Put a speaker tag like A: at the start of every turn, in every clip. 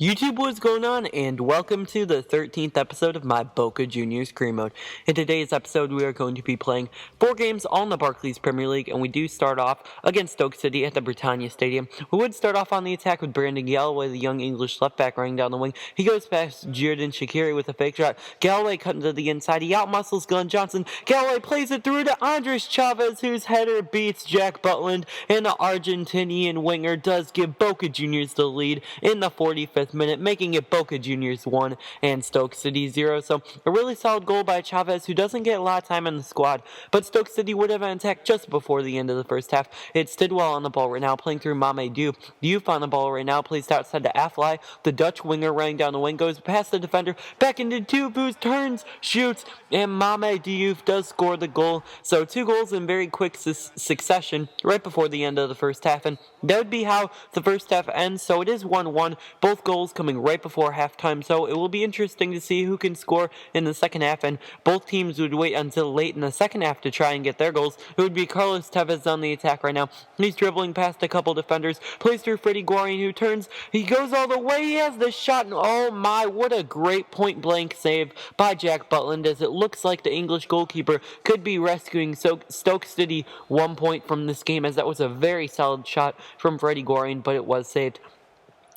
A: YouTube, what's going on, and welcome to the 13th episode of my Boca Juniors Career Mode. In today's episode, we are going to be playing 4 games all in the Barclays Premier League, and we do start off against Stoke City at the Britannia Stadium. We would start off on the attack with Brandon Galloway, the young English left back, running down the wing. He goes past Jordan Shaqiri with a fake shot. Galloway cutting to the inside. He outmuscles Glenn Johnson. Galloway plays it through to Andres Chavez, whose header beats Jack Butland, and the Argentinian winger does give Boca Juniors the lead in the 45th minute, making it Boca Juniors 1 and Stoke City 0. So a really solid goal by Chavez, who doesn't get a lot of time in the squad, but Stoke City would have an attack just before the end of the first half. It's Tidwell on the ball right now, playing through Mame Diouf. Diouf on the ball right now, plays outside to Afly. The Dutch winger running down the wing, goes past the defender, back into Diouf, who turns, shoots, and Mame Diouf does score the goal. So 2 goals in very quick succession right before the end of the first half, and that would be how the first half ends. So it is 1-1, both goals coming right before halftime, so it will be interesting to see who can score in the second half, and both teams would wait until late in the second half to try and get their goals. It would be Carlos Tevez on the attack right now. He's dribbling past a couple defenders, plays through Freddie Guarin, who turns, he goes all the way, he has the shot, and oh my, what a great point-blank save by Jack Butland, as it looks like the English goalkeeper could be rescuing Stoke City 1 point from this game, as that was a very solid shot from Freddie Guarin, but it was saved.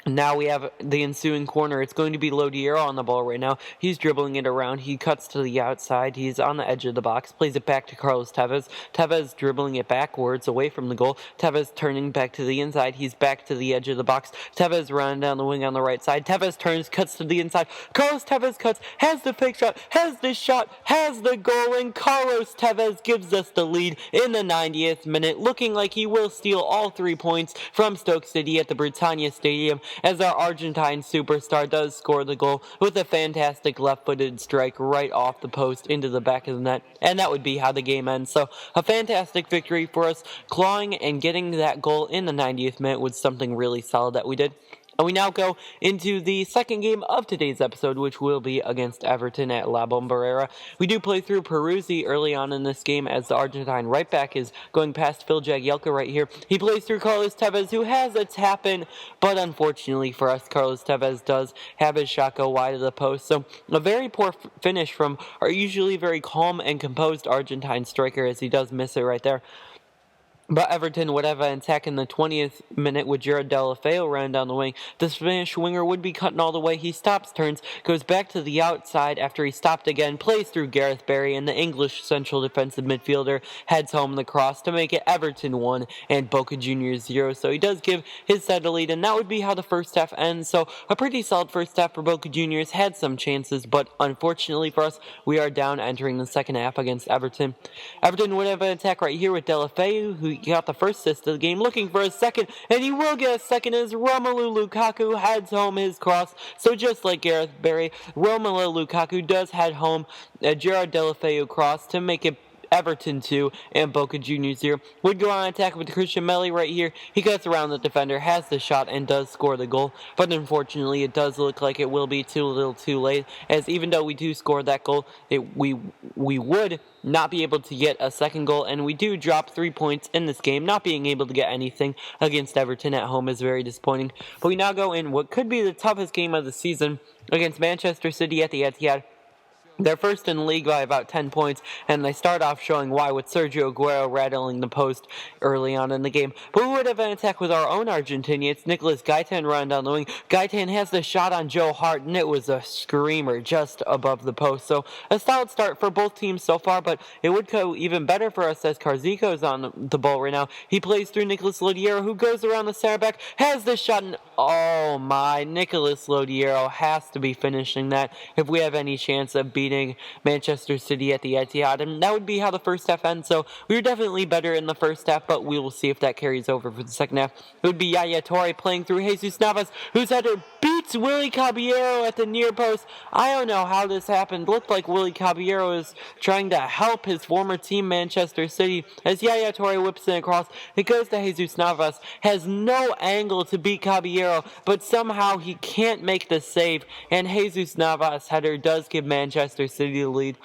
A: Now we have the ensuing corner. It's going to be Lodiero on the ball right now. He's dribbling it around. He cuts to the outside. He's on the edge of the box. Plays it back to Carlos Tevez. Tevez dribbling it backwards away from the goal. Tevez turning back to the inside. He's back to the edge of the box. Tevez running down the wing on the right side. Tevez turns, cuts to the inside. Carlos Tevez cuts, has the fake shot, has the shot, has the goal, and Carlos Tevez gives us the lead in the 90th minute, looking like he will steal all 3 points from Stoke City at the Britannia Stadium, as our Argentine superstar does score the goal with a fantastic left-footed strike right off the post into the back of the net, and that would be how the game ends. So a fantastic victory for us. Clawing and getting that goal in the 90th minute was something really solid that we did. And we now go into the second game of today's episode, which will be against Everton at La Bombonera. We do play through Peruzzi early on in this game, as the Argentine right back is going past Phil Jagielka right here. He plays through Carlos Tevez, who has a tap in, but unfortunately for us, Carlos Tevez does have his shot go wide of the post. So a very poor finish from our usually very calm and composed Argentine striker, as he does miss it right there. But Everton would have an attack in the 20th minute with Gerard Deulofeu running down the wing. The Spanish winger would be cutting all the way. He stops, turns, goes back to the outside after he stopped again, plays through Gareth Barry, and the English central defensive midfielder heads home the cross to make it Everton 1 and Boca Juniors 0. So he does give his side a lead, and that would be how the first half ends. So a pretty solid first half for Boca Juniors. Had some chances, but unfortunately for us, we are down entering the second half against Everton. Everton would have an attack right here with Deulofeu, who got the first assist of the game, looking for a second, and he will get a second as Romelu Lukaku heads home his cross. So just like Gareth Barry, Romelu Lukaku does head home a Gerard Deulofeu cross to make it Everton 2 and Boca Juniors 0. Would go on attack with Christian Melli right here. He gets around the defender, has the shot, and does score the goal. But unfortunately, it does look like it will be too little too late, as even though we do score that goal, we would not be able to get a second goal, and we do drop 3 points in this game. Not being able to get anything against Everton at home is very disappointing. But we now go in what could be the toughest game of the season against Manchester City at the Etihad. They're first in the league by about 10 points, and they start off showing why with Sergio Aguero rattling the post early on in the game. But we would have an attack with our own Argentinian. It's Nicolas Gaitan running down the wing. Gaitan has the shot on Joe Hart, and it was a screamer just above the post. So a solid start for both teams so far, but it would go even better for us as Carzico's on the ball right now. He plays through Nicolas Lodiero, who goes around the center back, has the shot, and oh my, Nicolas Lodiero has to be finishing that if we have any chance of beating Manchester City at the Etihad, and that would be how the first half ends. So we were definitely better in the first half, but we will see if that carries over for the second half. It would be Yaya Toure playing through Jesus Navas, whose header beats Willy Caballero at the near post. I don't know how this happened. Looked like Willy Caballero is trying to help his former team Manchester City, as Yaya Toure whips it across. It goes to Jesus Navas, has no angle to beat Caballero, but somehow he can't make the save, and Jesus Navas' header does give Manchester City the lead.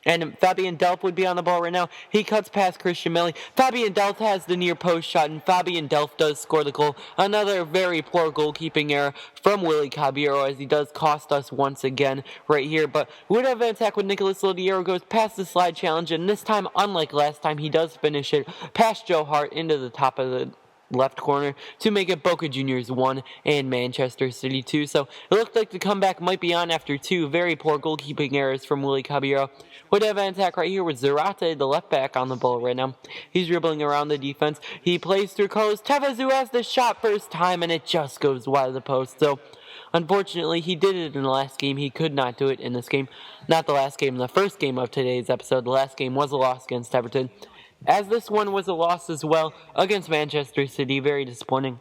A: And Fabian Delph would be on the ball right now. He cuts past Christian Millie. Fabian Delph has the near post shot, and Fabian Delph does score the goal. Another very poor goalkeeping error from Willie Caballero, as he does cost us once again right here. But we would have an attack with Nicolas Lodiero, goes past the slide challenge, and this time, unlike last time, he does finish it past Joe Hart into the top of the left corner to make it Boca Juniors 1 and Manchester City 2. So it looked like the comeback might be on after two very poor goalkeeping errors from Willie Caballero. Would have an attack right here with Zarate, the left back, on the ball right now. He's dribbling around the defense. He plays through Carlos Tevez, who has the shot first time, and it just goes wide of the post. So unfortunately, he did it in the last game. He could not do it in this game. Not the last game, the first game of today's episode. The last game was a loss against Everton, as this one was a loss as well against Manchester City. Very disappointing.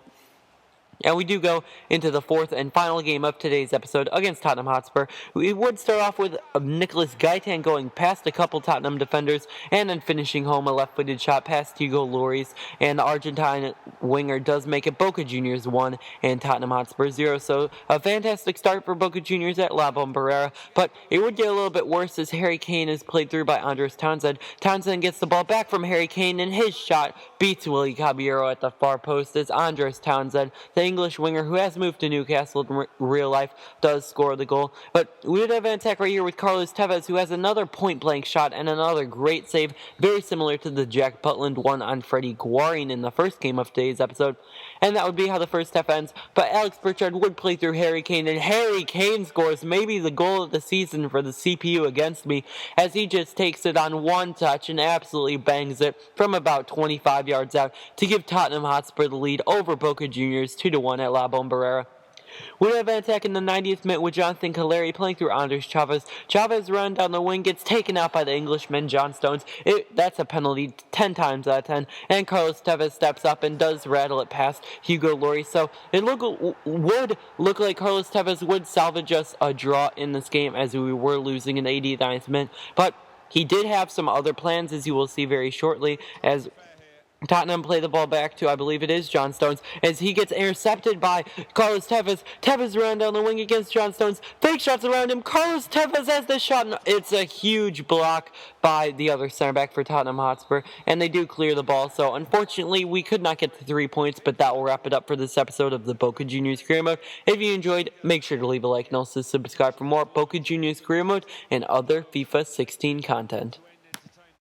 A: And we do go into the fourth and final game of today's episode against Tottenham Hotspur. We would start off with Nicolas Gaitan going past a couple Tottenham defenders and then finishing home a left-footed shot past Hugo Lloris. And the Argentine winger does make it Boca Juniors 1 and Tottenham Hotspur 0. So a fantastic start for Boca Juniors at La Bombonera. But it would get a little bit worse as Harry Kane is played through by Andres Townsend. Townsend gets the ball back from Harry Kane, and his shot beats Willie Caballero at the far post as Andres Townsend, the English winger who has moved to Newcastle in real life, does score the goal. But we would have an attack right here with Carlos Tevez, who has another point-blank shot and another great save, very similar to the Jack Butland one on Freddie Guarin in the first game of today's episode. And that would be how the first half ends. But Alex Pritchard would play through Harry Kane, and Harry Kane scores maybe the goal of the season for the CPU against me, as he just takes it on one touch and absolutely bangs it from about 25 yards out to give Tottenham Hotspur the lead over Boca Juniors 2-1 at La Bombonera. We have an attack in the 90th minute with Jonathan Caleri playing through Andres Chavez. Chavez run down the wing, gets taken out by the Englishman John Stones. That's a penalty 10 times out of 10. And Carlos Tevez steps up and does rattle it past Hugo Lloris. So it would look like Carlos Tevez would salvage us a draw in this game, as we were losing in the 89th minute. But he did have some other plans, as you will see very shortly, as Tottenham play the ball back to, I believe it is, John Stones, as he gets intercepted by Carlos Tevez. Tevez ran down the wing against John Stones. Fake shots around him. Carlos Tevez has the shot. And it's a huge block by the other center back for Tottenham Hotspur, and they do clear the ball. So unfortunately, we could not get the 3 points, but that will wrap it up for this episode of the Boca Juniors Career Mode. If you enjoyed, make sure to leave a like and also subscribe for more Boca Juniors Career Mode and other FIFA 16 content.